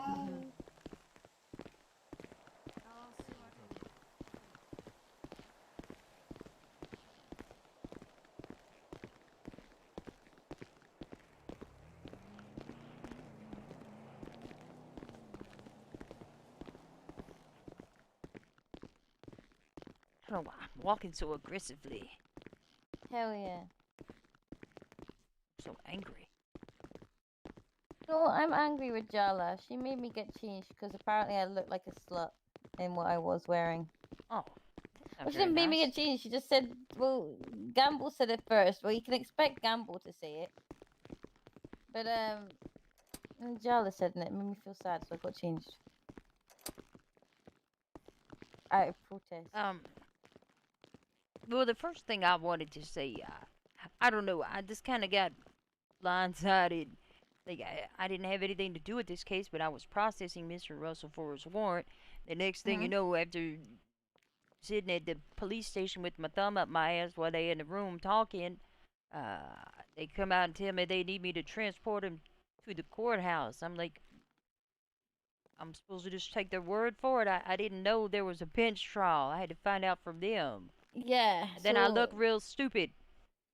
Mm-hmm. I don't know why I'm walking so aggressively. Hell yeah. I'm so angry. No, I'm angry with Jala. She made me get changed because apparently I looked like a slut in what I was wearing. Oh, that's Well, not she very didn't make me nice. get changed. She just said, well, Gamble said it first. Well, you can expect Gamble to say it. But, Jala said it. It made me feel sad, so I got changed. Out of protest. Well, the first thing I wanted to say, I don't know, I just kind of got blindsided. Like, I didn't have anything to do with this case, but I was processing Mr. Russell for his warrant. The next thing you Mm-hmm. know, after sitting at the police station with my thumb up my ass while they in the room talking, uh, they come out and tell me they need me to transport him to the courthouse. I'm like, I'm supposed to just take their word for it. I didn't know there was a bench trial. I had to find out from them. Yeah, And then I so, look real stupid.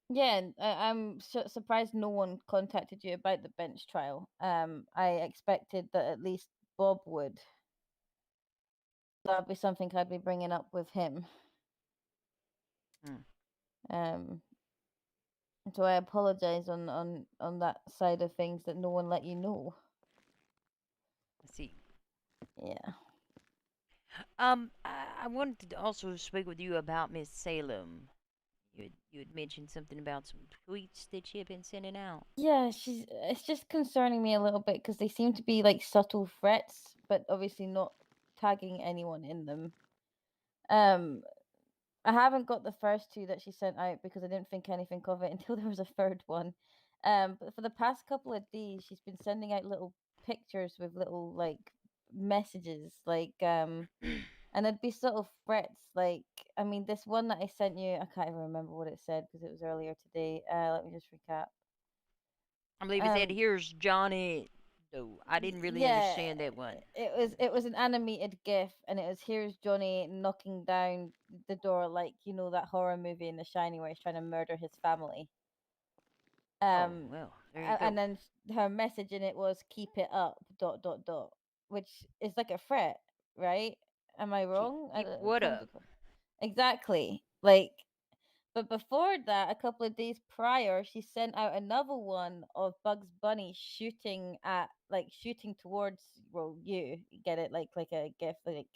yeah, I'm surprised no one contacted you about the bench trial. I expected that at least Bob would. That'd be something I'd be bringing up with him. Hmm, Um, so I apologize on that side of things that no one let you know. let's see. Yeah. I wanted to also speak with you about Miss Salem. You had mentioned something about some tweets that she had been sending out. Yeah, it's just concerning me a little bit because they seem to be like subtle threats, but obviously not tagging anyone in them. Um, I haven't got the first two that she sent out because I didn't think anything of it until there was a third one. But for the past couple of days, she's been sending out little pictures with little like messages, like and it'd be sort of threats. Like, I mean, this one that I sent you, I can't even remember what it said because it was earlier today. Let me just recap. I believe it said, Um, "Here's Johnny." No, I didn't really yeah, understand that one. it was an animated GIF, and it was here's Johnny knocking down the door like that horror movie in The Shining where he's trying to murder his family. Oh Um, well, there you and go. then her message in it was "keep it up." Dot dot dot, which is like a threat, right? Am I wrong? Keep what Tell me up? exactly. Like, but before that, a couple of days prior, she sent out another one of Bugs Bunny shooting towards, well, you get it, like a gif, like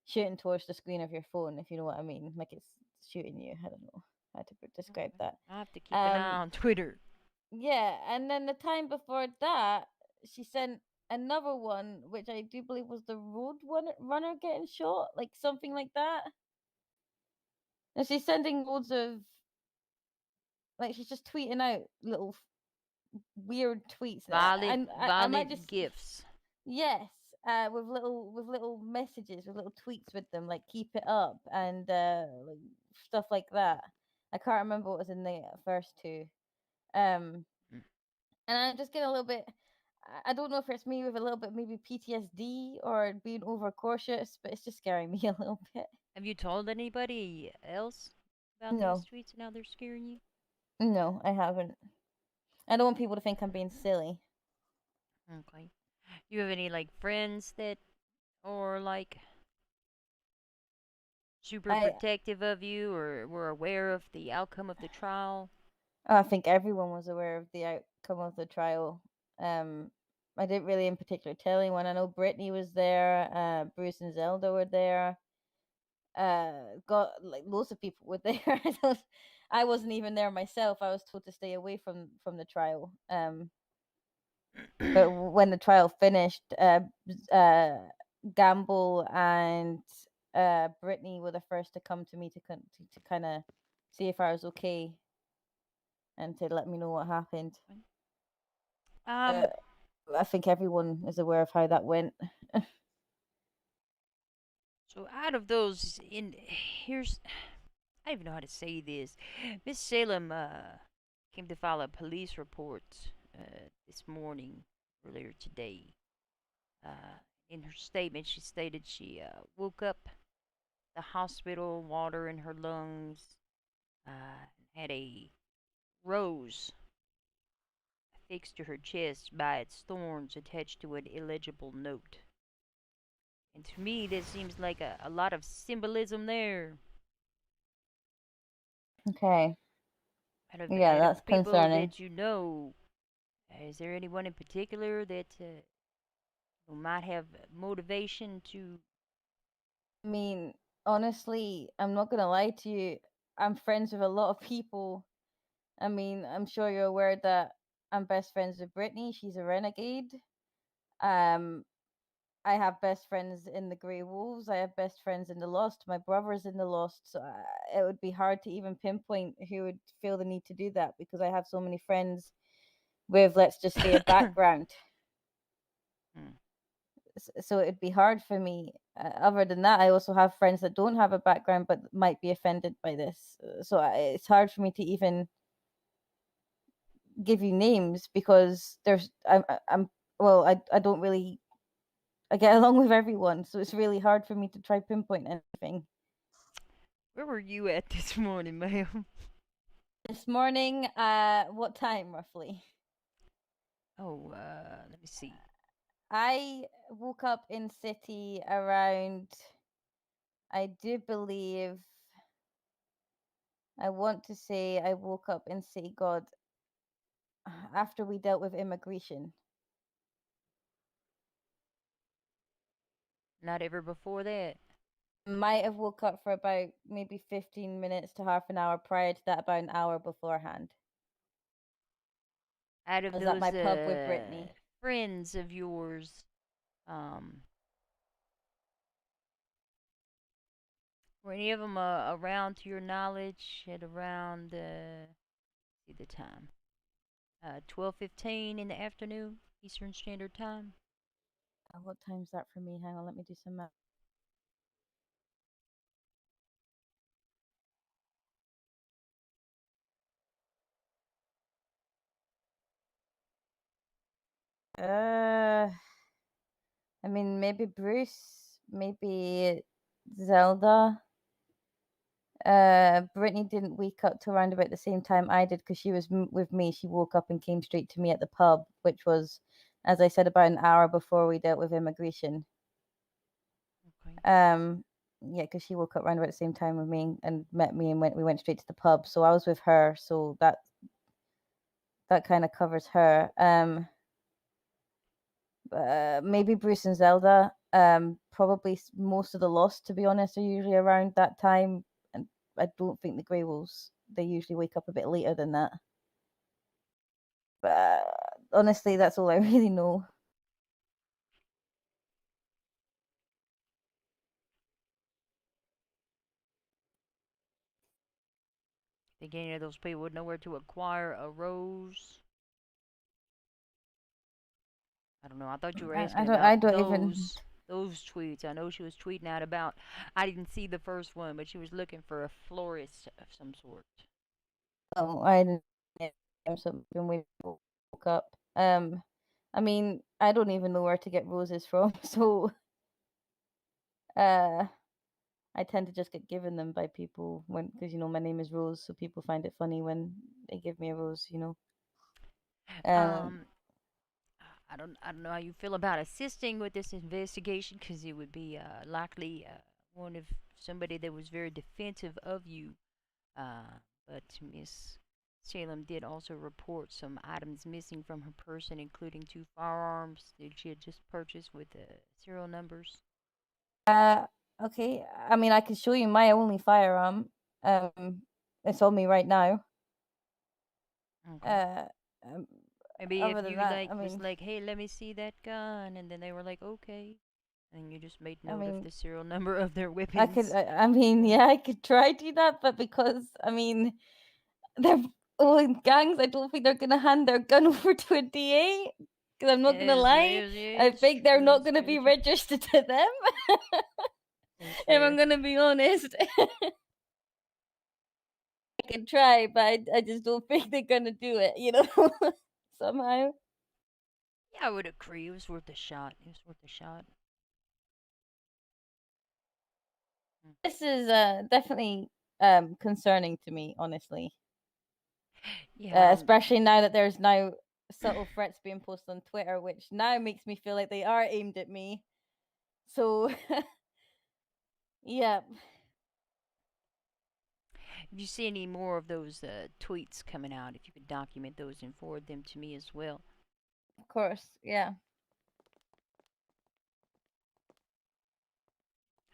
shooting towards the screen of your phone, if you know what I mean, like it's shooting you. I don't know how to describe Okay, that. I have to keep an eye Um, on Twitter. yeah, and then the time before that, she sent another one, which I do believe was the runner getting shot, like something like that. And she's sending loads of like she's just tweeting out little weird tweets. I might Violent just gifts. yes, with little messages with little tweets with them like keep it up and like stuff like that. I can't remember what was in the first two. Um, Mm. and I'm just getting a little bit. I don't know if it's me with a little bit maybe PTSD or being overcautious, but it's just scaring me a little bit. Have you told anybody else about these No, tweets and how they're scaring you? no, I haven't. I don't want people to think I'm being silly. Okay. You have any like friends that or like super I protective of you or were aware of the outcome of the trial? I think everyone was aware of the outcome of the trial. Um, I didn't really in particular tell anyone. I know Brittany was there. Bruce and Zelda were there. Got like loads of people were there. I wasn't even there myself. I was told to stay away from the trial. But when the trial finished, uh, Gamble and Brittany were the first to come to me to kind of see if I was okay and to let me know what happened. um, Uh, I think everyone is aware of how that went. so out of those, in here's I don't even know how to say this. Miss Salem came to file a police report this morning, earlier today. In her statement, she stated she woke up the hospital, water in her lungs, had a rose affixed to her chest by its thorns attached to an illegible note. And to me, there seems like a lot of symbolism there. Okay. Yeah, Out of that's the people concerning. that you know, is there anyone in particular that who might have motivation to? I mean, honestly, I'm not gonna lie to you. I'm friends with a lot of people. I mean, I'm sure you're aware that I'm best friends with Brittany. She's a renegade. Um, I have best friends in the Grey Wolves. I have best friends in the Lost. My brother's in the Lost. So it would be hard to even pinpoint who would feel the need to do that because I have so many friends with, let's just say, a background. Hmm. So it'd be hard for me. Other than that, I also have friends that don't have a background but might be offended by this. So it's hard for me to even give you names because I'm well, I don't really I get along with everyone, so it's really hard for me to try pinpoint anything. Where were you at this morning, ma'am? This morning, what time roughly? Oh, let me see. I woke up in city around, I do believe, I want to say I woke up in city, God, after we dealt with immigration. Not ever before that. Might have woke up for about maybe 15 minutes to half an hour prior to that, about an hour beforehand. Out I of was at my those pub with Brittany. friends of yours, um, were any of them around to your knowledge at around see the time, 12:15 in the afternoon, Eastern Standard Time? What time's that for me? Hang on, let me do some math. Uh, I mean, maybe Bruce, maybe Zelda. Brittany didn't wake up till around about the same time I did because she was with me. She woke up and came straight to me at the pub, which was, as I said, about an hour before we dealt with immigration. Okay. Um, yeah, because she woke up around about the same time with me and met me, and we went straight to the pub. So I was with her, so that kind of covers her. Maybe Bruce and Zelda. Probably most of the Lost, to be honest, are usually around that time, and I don't think the Grey Wolves. They usually wake up a bit later than that. But honestly, that's all I really know. Think any of those people would know where to acquire a rose? I don't know. I thought you were asking I about don't even. those tweets. I know she was tweeting out about. I didn't see the first one, but she was looking for a florist of some sort. Oh, I didn't. Something when we woke up. I mean, I don't even know where to get roses from, so uh, I tend to just get given them by people when, because my name is Rose, so people find it funny when they give me a rose. Um, Um, I don't know how you feel about assisting with this investigation, because it would be likely one of somebody that was very defensive of you. But Miss Salem did also report some items missing from her person, including two firearms that she had just purchased with serial numbers. uh, okay. I mean, I can show you my only firearm. Um, it's on me right now. Okay. Uh, um, Maybe if Other than you that, like was like, "Hey, let me see that gun," and then they were like, "Okay," and you just made I note of mean, the serial number of their I could. weapons. I mean, yeah, I could try to do that, but because I mean, they're all in gangs, I don't think they're gonna hand their gun over to a DA. Because I'm not gonna lie, I It's think they're true. not It's gonna very be true. registered to them. It's If I'm fair. gonna be honest, I can try, but I just don't think they're gonna do it. Somehow. Yeah, I would agree. It was worth a shot. It was worth a shot. Mm. This is definitely concerning to me, honestly. Yeah, Especially now that there's now subtle threats being posted on Twitter, which now makes me feel like they are aimed at me. So, yeah, if you see any more of those tweets coming out, if you could document those and forward them to me as well. of course, yeah.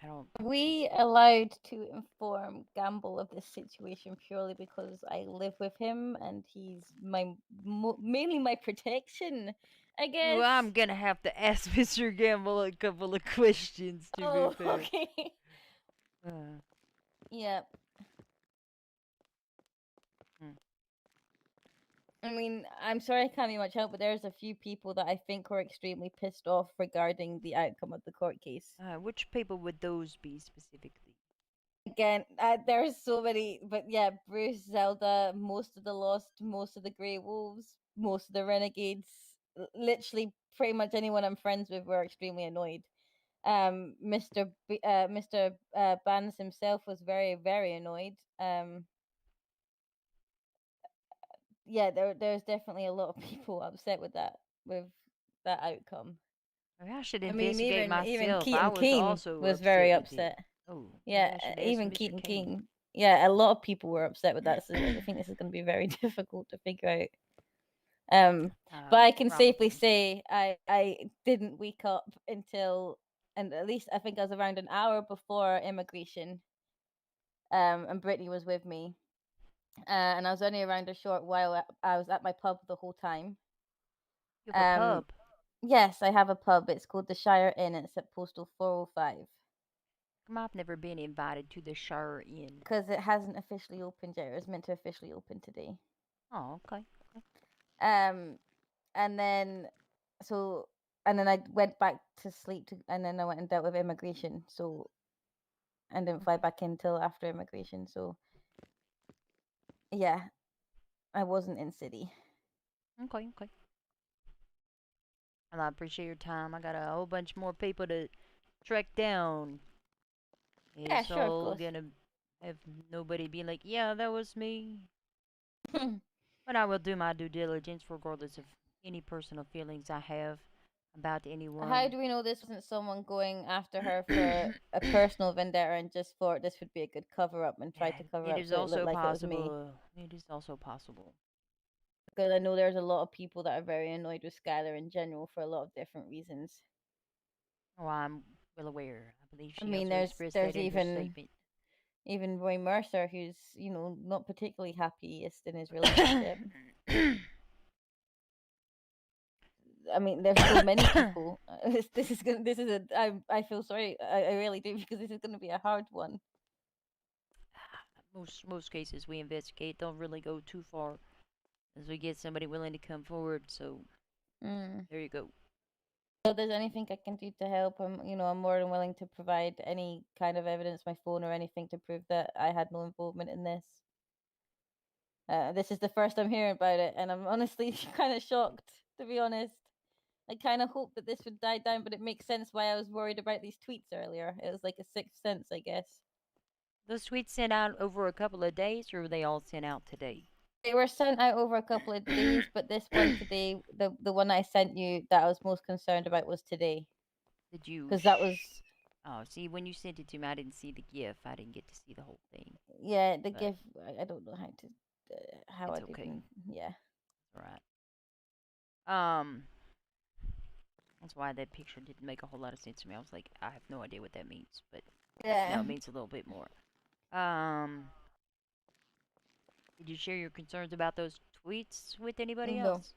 I don't. We allowed to inform Gamble of this situation purely because I live with him and he's my mainly my protection, I Well, guess. I'm gonna have to ask Mr. Gamble a couple of questions to be Oh, fair. okay. Uh, Yeah. hmm. I mean, I'm sorry I can't be much help, but there's a few people that I think were extremely pissed off regarding the outcome of the court case. Which people would those be specifically? Again, there's so many, but yeah, Bruce, Zelda, most of the Lost, most of the Grey Wolves, most of the Renegades, literally pretty much anyone I'm friends with were extremely annoyed. Mr. Bans himself was very, very annoyed. Yeah, there's definitely a lot of people upset with that outcome. Maybe I should I mean, investigate even myself. I Keaton was King also was very upset with it. upset. Oh, maybe Yeah, I should ask even Mr. Keaton King. King. Yeah, a lot of people were upset with that. So I think this is going to be very difficult to figure out. But I can safely Probably. say I didn't wake up until, and at least I think I was around an hour before immigration. And Brittany was with me, and I was only around a short while. I was at my pub the whole time. You have a Um, pub. yes, I have a pub. It's called the Shire Inn. It's at Postal 405 Come on, I've never been invited to the Shire Inn. because it hasn't officially opened yet. It was meant to officially open today. Oh, okay. Okay. Um, and then so and then I went back to sleep and then I went and dealt with immigration. So and didn't fly Okay. back in till after immigration. So yeah, I wasn't in city. Okay. Okay. And I appreciate your time. I got a whole bunch more people to track down. Yeah, It's sure, of all course. gonna have nobody being like, yeah, that was me. But I will do my due diligence regardless of any personal feelings I have about How anyone. do we know this wasn't someone going after her for a personal vendetta and just thought this would be a good cover up and tried to cover It up is so it looked also like it was me? possible. It is also possible. Because I know there's a lot of people that are very annoyed with Skylar in general for a lot of different reasons. Oh, I'm well aware. I believe I she mean, also expressed that there's in her statement. even Roy Mercer, who's not particularly happiest in his relationship. I mean, there's so many people. This is a I feel sorry. I really do because this is gonna be a hard one. Most cases we investigate don't really go too far as we get somebody willing to come forward. So Mm. there you go. So if there's anything I can do to help, I'm more than willing to provide any kind of evidence, my phone or anything to prove that I had no involvement in this. This is the first I'm hearing about it, and I'm honestly kind of shocked, to be honest. I kind of hoped that this would die down, but it makes sense why I was worried about these tweets earlier. It was like a sixth sense, I guess. Those tweets sent out over a couple of days, or were they all sent out today? They were sent out over a couple of days, but this one today, the one I sent you that I was most concerned about was today, Did you? because that was Oh, see, when you sent it to me, I didn't see the GIF. I didn't get to see the whole thing. yeah the But gif. I don't know how it's I'd okay. even yeah. All right. That's why that picture didn't make a whole lot of sense to me. I was like, I have no idea what that means, but now Yeah. it means a little bit more. Um, did you share your concerns about those tweets with anybody No, else?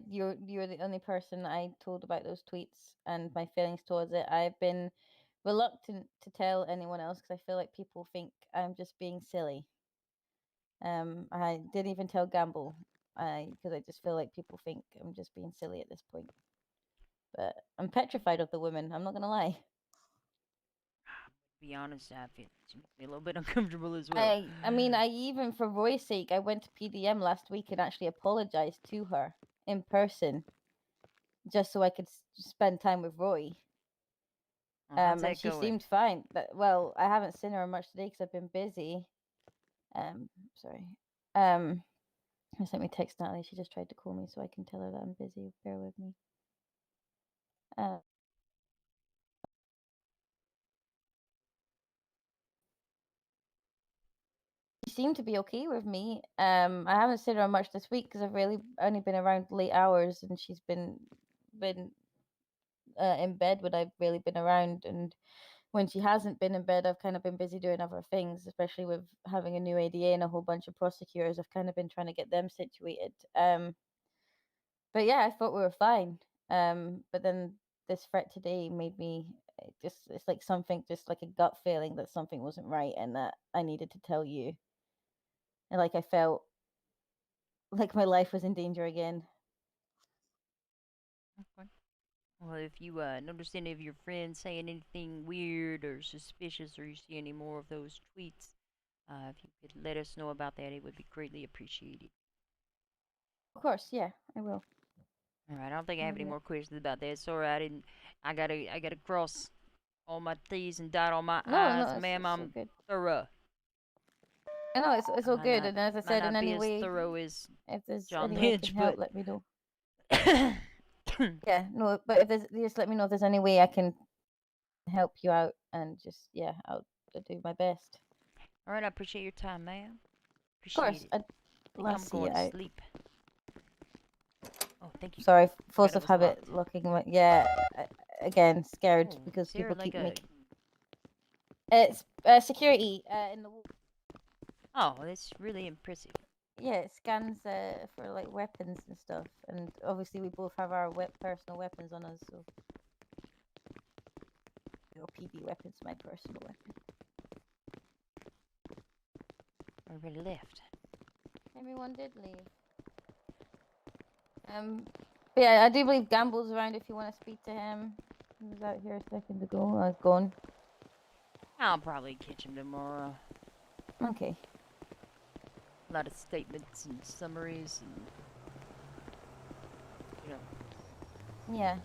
you're the only person I told about those tweets and my feelings towards it. I've been reluctant to tell anyone else because I feel like people think I'm just being silly. I didn't even tell Gamble, because I just feel like people think I'm just being silly at this point. But I'm petrified of the woman. I'm not gonna lie. Be honest, I feel it makes me a little bit uncomfortable as well. I mean, I even for Roy's sake, I went to PDM last week and actually apologized to her in person. just so I could spend time with Roy. Well, how's And that she going? seemed fine. But well, I haven't seen her much today because I've been busy. Sorry. Just let me text Natalie. She just tried to call me, so I can tell her that I'm busy. Bear with me. Uh, she seemed to be okay with me. I haven't seen her much this week because I've really only been around late hours, and she's been in bed when I've really been around. And when she hasn't been in bed, I've kind of been busy doing other things, especially with having a new ADA and a whole bunch of prosecutors. I've kind of been trying to get them situated. But yeah, I thought we were fine. But then this threat today made me it's like something, just like a gut feeling that something wasn't right and that I needed to tell you. And like I felt like my life was in danger again. Okay. Well, if you notice any of your friends saying anything weird or suspicious, or you see any more of those tweets, if you could let us know about that, it would be greatly appreciated. Of course, yeah, I will. All right. I don't think I I have any will. more questions about that. Sorry, I didn't. I gotta cross all my T's and dot all my No, I's, no, ma'am. it's so I'm good. thorough. I know it's I all might good. not And as I might said, in not be any as way, thorough as if there's John any way I can Lynch, help, but let me know. Yeah, no, but if there's, just let me know if there's any way I can help you out, and just yeah, I'll do my best. all right. I appreciate your time, ma'am. Of Appreciate course, it. I'd I think love I'm to see you going to out. sleep. Oh, thank you. Sorry, Forgot force it of was habit locked. looking. Yeah, again, scared Oh, because is there people like keep a? making. It's security in the. Oh, that's really impressive. Yeah, it scans for like weapons and stuff, and obviously we both have our personal weapons on us. So your PD weapon's my personal weapon. Everybody left. Everyone did leave. But yeah, I do believe Gamble's around if you want to speak to him. He was out here a second ago. I was gone. I'll probably catch him tomorrow. Okay. A lot of statements and summaries, and you know. Yeah.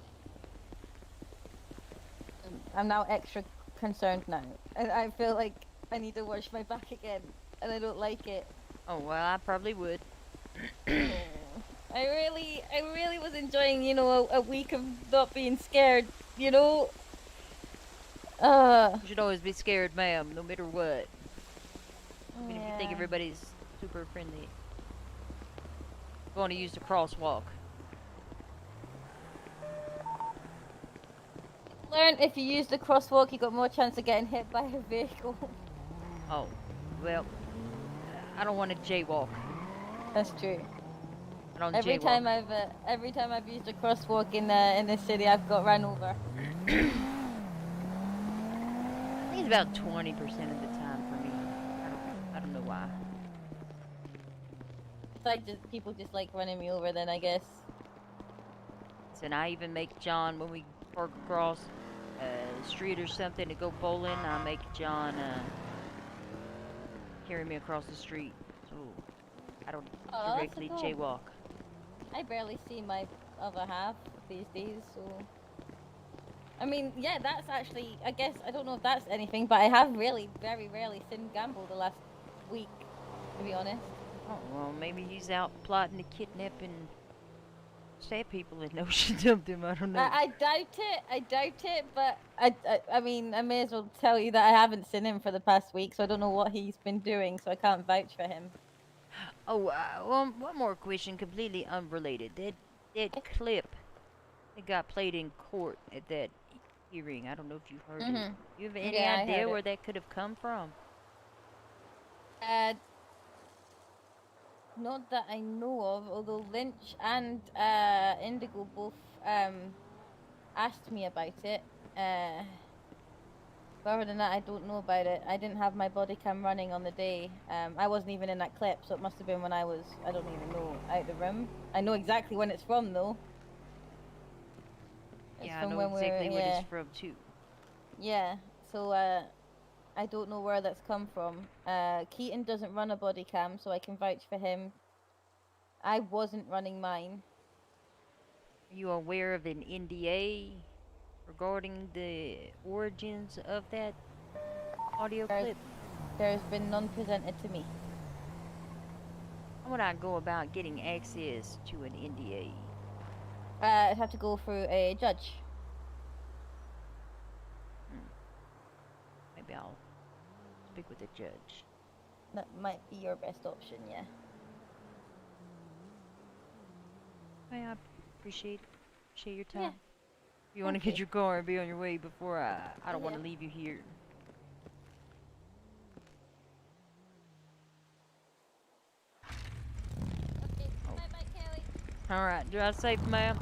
I'm now extra concerned now. I feel like I need to wash my back again, and I don't like it. Oh well, I probably would. Oh, I really was enjoying, a week of not being scared. You know. Uh. You should always be scared, ma'am, no matter what. Even if you think Yeah. everybody's super friendly. Going to use the crosswalk. Learn if you use the crosswalk, you got more chance of getting hit by a vehicle. Oh, well, I don't want to jaywalk. That's true. I don't Every jaywalk. time I've used a crosswalk in this city, I've got run over. I think it's about 20% of the time for me. I don't know why. It's like just people just like running me over. Then I guess. And I even make John, when we park across the street or something to go bowling, I make John carry me across the street, so I don't Oh, that's so directly cool. jaywalk. I barely see my other half these days, so. I mean, yeah, that's actually. I guess I don't know if that's anything, but I have really very rarely seen Gamble the last week, to be honest. Oh, well, maybe he's out plotting to kidnap and stab people and no she dumped him. I don't know. I doubt it. I doubt it, but I mean, I may as well tell you that I haven't seen him for the past week, so I don't know what he's been doing, so I can't vouch for him. Oh, well, one more question, completely unrelated. That clip that got played in court at that hearing, I don't know if you heard it. Mhm. You have any Yeah, I heard idea it. where that could have come from? Uh, Not that I know of, although Lynch and Indigo both asked me about it. But other than that, I don't know about it. I didn't have my body cam running on the day. I wasn't even in that clip, so it must have been when I was, I don't even know, out the room. I know exactly when it's from, though. It's Yeah, I from know when we were, exactly what it's yeah. from too. Yeah, so I don't know where that's come from. Keaton doesn't run a body cam, so I can vouch for him. I wasn't running mine. Are you aware of an NDA regarding the origins of that audio There's clip? there's been none presented to me. How would I go about getting access to an NDA? I'd have to go through a judge. Hmm. Maybe I'll speak with the judge. That might be your best option, yeah. Hey, I appreciate your time. Yeah, You want to thank get you. your car and be on your way before I don't want Yeah. to leave you here. Okay, Oh. bye bye, Kelly. All right, drive safe, ma'am.